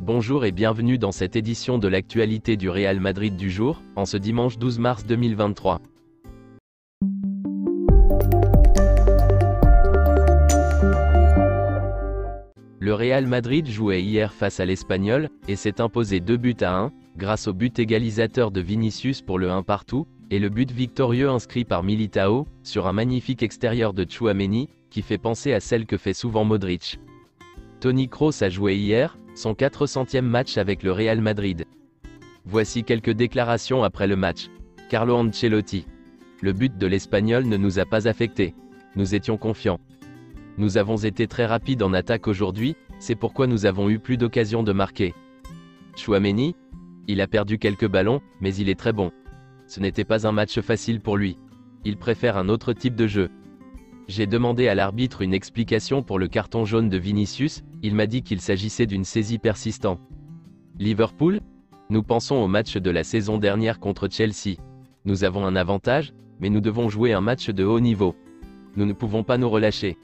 Bonjour et bienvenue dans cette édition de l'actualité du Real Madrid du jour, en ce dimanche 12 mars 2023. Le Real Madrid jouait hier face à l'Espagnol, et s'est imposé 2-1, grâce au but égalisateur de Vinicius pour le 1 partout, et le but victorieux inscrit par Militao, sur un magnifique extérieur de Tchouaméni, qui fait penser à celle que fait souvent Modric. Toni Kroos a joué hier, son 400e match avec le Real Madrid. Voici quelques déclarations après le match. Carlo Ancelotti. Le but de l'Espagnol ne nous a pas affectés. Nous étions confiants. Nous avons été très rapides en attaque aujourd'hui, c'est pourquoi nous avons eu plus d'occasions de marquer. Tchouaméni. Il a perdu quelques ballons, mais il est très bon. Ce n'était pas un match facile pour lui. Il préfère un autre type de jeu. J'ai demandé à l'arbitre une explication pour le carton jaune de Vinicius, il m'a dit qu'il s'agissait d'une saisie persistante. Liverpool. Nous pensons au match de la saison dernière contre Chelsea. Nous avons un avantage, mais nous devons jouer un match de haut niveau. Nous ne pouvons pas nous relâcher.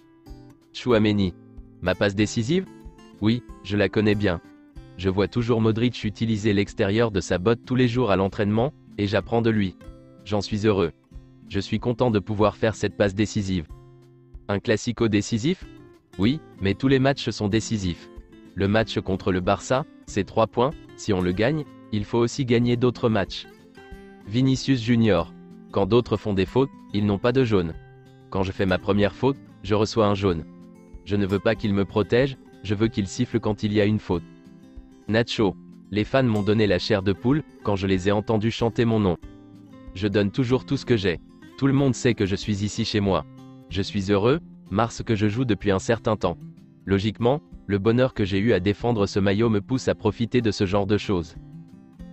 Tchouaméni. Ma passe décisive? Oui, je la connais bien. Je vois toujours Modric utiliser l'extérieur de sa botte tous les jours à l'entraînement, et j'apprends de lui. J'en suis heureux. Je suis content de pouvoir faire cette passe décisive. Un classico décisif? Oui, mais tous les matchs sont décisifs. Le match contre le Barça, c'est 3 points, si on le gagne, il faut aussi gagner d'autres matchs. Vinicius Junior. Quand d'autres font des fautes, ils n'ont pas de jaune. Quand je fais ma première faute, je reçois un jaune. Je ne veux pas qu'il me protège, je veux qu'il siffle quand il y a une faute. Nacho. Les fans m'ont donné la chair de poule, quand je les ai entendus chanter mon nom. Je donne toujours tout ce que j'ai. Tout le monde sait que je suis ici chez moi. Je suis heureux, mars que je joue depuis un certain temps. Logiquement, le bonheur que j'ai eu à défendre ce maillot me pousse à profiter de ce genre de choses.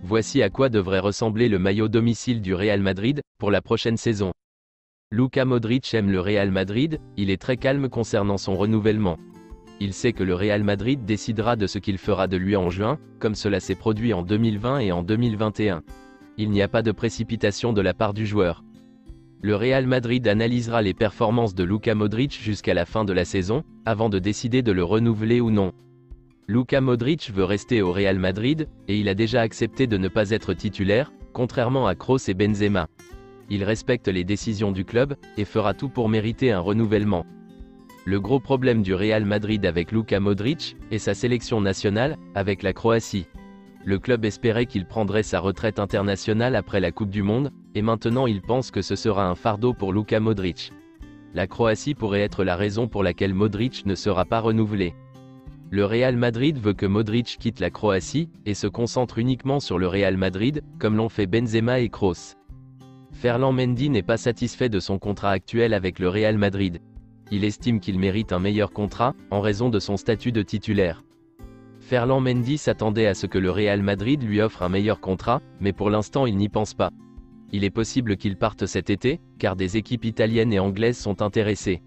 Voici à quoi devrait ressembler le maillot domicile du Real Madrid, pour la prochaine saison. Luka Modric aime le Real Madrid, il est très calme concernant son renouvellement. Il sait que le Real Madrid décidera de ce qu'il fera de lui en juin, comme cela s'est produit en 2020 et en 2021. Il n'y a pas de précipitation de la part du joueur. Le Real Madrid analysera les performances de Luka Modric jusqu'à la fin de la saison, avant de décider de le renouveler ou non. Luka Modric veut rester au Real Madrid, et il a déjà accepté de ne pas être titulaire, contrairement à Kroos et Benzema. Il respecte les décisions du club, et fera tout pour mériter un renouvellement. Le gros problème du Real Madrid avec Luka Modric, est sa sélection nationale, avec la Croatie. Le club espérait qu'il prendrait sa retraite internationale après la Coupe du Monde, et maintenant il pense que ce sera un fardeau pour Luka Modric. La Croatie pourrait être la raison pour laquelle Modric ne sera pas renouvelé. Le Real Madrid veut que Modric quitte la Croatie, et se concentre uniquement sur le Real Madrid, comme l'ont fait Benzema et Kroos. Ferland Mendy n'est pas satisfait de son contrat actuel avec le Real Madrid. Il estime qu'il mérite un meilleur contrat, en raison de son statut de titulaire. Ferland Mendy s'attendait à ce que le Real Madrid lui offre un meilleur contrat, mais pour l'instant il n'y pense pas. Il est possible qu'il parte cet été, car des équipes italiennes et anglaises sont intéressées.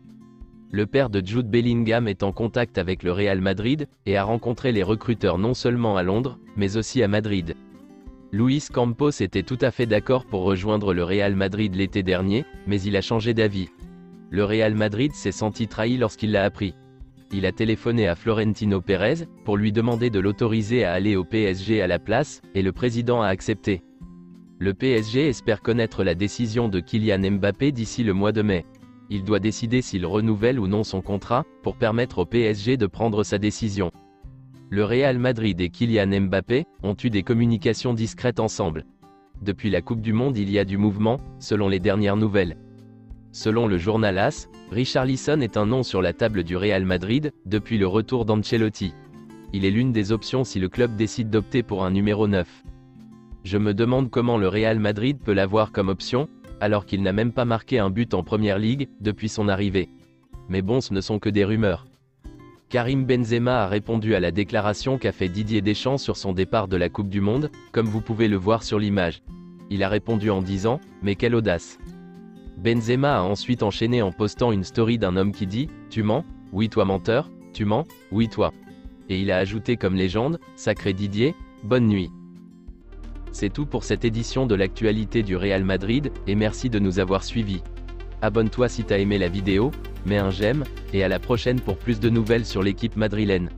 Le père de Jude Bellingham est en contact avec le Real Madrid, et a rencontré les recruteurs non seulement à Londres, mais aussi à Madrid. Luis Campos était tout à fait d'accord pour rejoindre le Real Madrid l'été dernier, mais il a changé d'avis. Le Real Madrid s'est senti trahi lorsqu'il l'a appris. Il a téléphoné à Florentino Pérez, pour lui demander de l'autoriser à aller au PSG à la place, et le président a accepté. Le PSG espère connaître la décision de Kylian Mbappé d'ici le mois de mai. Il doit décider s'il renouvelle ou non son contrat, pour permettre au PSG de prendre sa décision. Le Real Madrid et Kylian Mbappé, ont eu des communications discrètes ensemble. Depuis la Coupe du Monde il y a du mouvement, selon les dernières nouvelles. Selon le journal AS, Richarlison est un nom sur la table du Real Madrid, depuis le retour d'Ancelotti. Il est l'une des options si le club décide d'opter pour un numéro 9. Je me demande comment le Real Madrid peut l'avoir comme option, alors qu'il n'a même pas marqué un but en Première Ligue, depuis son arrivée. Mais bon, ce ne sont que des rumeurs. Karim Benzema a répondu à la déclaration qu'a fait Didier Deschamps sur son départ de la Coupe du Monde, comme vous pouvez le voir sur l'image. Il a répondu en disant « Mais quelle audace !» Benzema a ensuite enchaîné en postant une story d'un homme qui dit « Tu mens? Oui toi menteur, tu mens? Oui toi. » Et il a ajouté comme légende « Sacré Didier, bonne nuit ». C'est tout pour cette édition de l'actualité du Real Madrid, et merci de nous avoir suivis. Abonne-toi si t'as aimé la vidéo, mets un j'aime, et à la prochaine pour plus de nouvelles sur l'équipe madrilène.